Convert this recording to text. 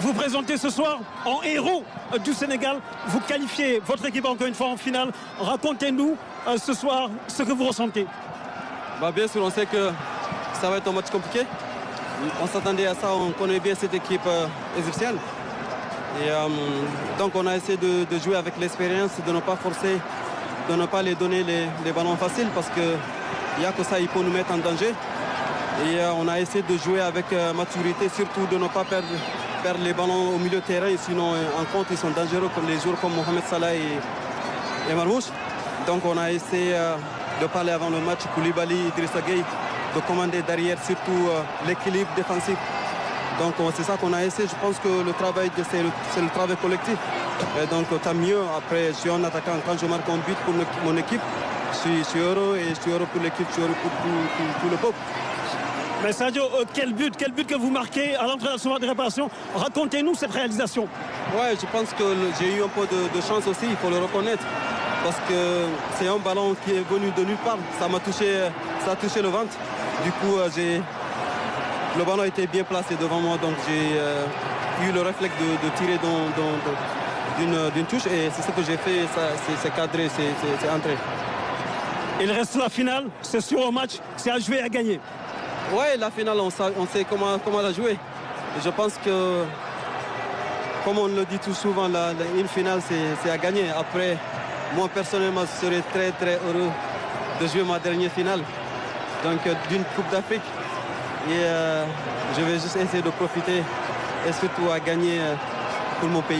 vous présentez ce soir en héros du Sénégal. Vous qualifiez votre équipe encore une fois en finale. Racontez-nous ce soir ce que vous ressentez. Bien sûr, on sait que ça va être un match compliqué. On s'attendait à ça, on connaît bien cette équipe égyptienne. Et donc on a essayé de jouer avec l'expérience, de ne pas forcer, de ne pas les donner les ballons faciles parce qu'il n'y a que ça, il peut nous mettre en danger. Et on a essayé de jouer avec maturité, surtout de ne pas perdre les ballons au milieu de terrain. Sinon, en compte, ils sont dangereux comme les joueurs comme Mohamed Salah et Marmouche. Donc on a essayé de parler avant le match, Koulibaly, Idrissa Gueye, de commander derrière, surtout l'équilibre défensif. Donc c'est ça qu'on a essayé. Je pense que le travail, c'est le travail collectif. Et donc tant mieux. Après, je suis un attaquant. Quand je marque un but pour mon équipe, je suis heureux et je suis heureux pour l'équipe, je suis heureux pour tout le peuple. Mais Sadio, quel but que vous marquez à l'entrée de réparation. Racontez-nous cette réalisation. Ouais, je pense que j'ai eu un peu de chance aussi, il faut le reconnaître. Parce que c'est un ballon qui est venu de nulle part. Ça a touché le ventre. Du coup, le ballon était bien placé devant moi, donc j'ai eu le réflexe de tirer d'une touche et c'est ce que j'ai fait, c'est cadré, c'est entré. Il reste la finale, c'est sur un match, c'est à jouer et à gagner. Oui, la finale, on sait comment la jouer. Et je pense que, comme on le dit tout souvent, une finale, c'est à gagner. Après, moi personnellement, je serais très très heureux de jouer ma dernière finale, donc d'une Coupe d'Afrique. Et je vais juste essayer de profiter et surtout à gagner pour mon pays.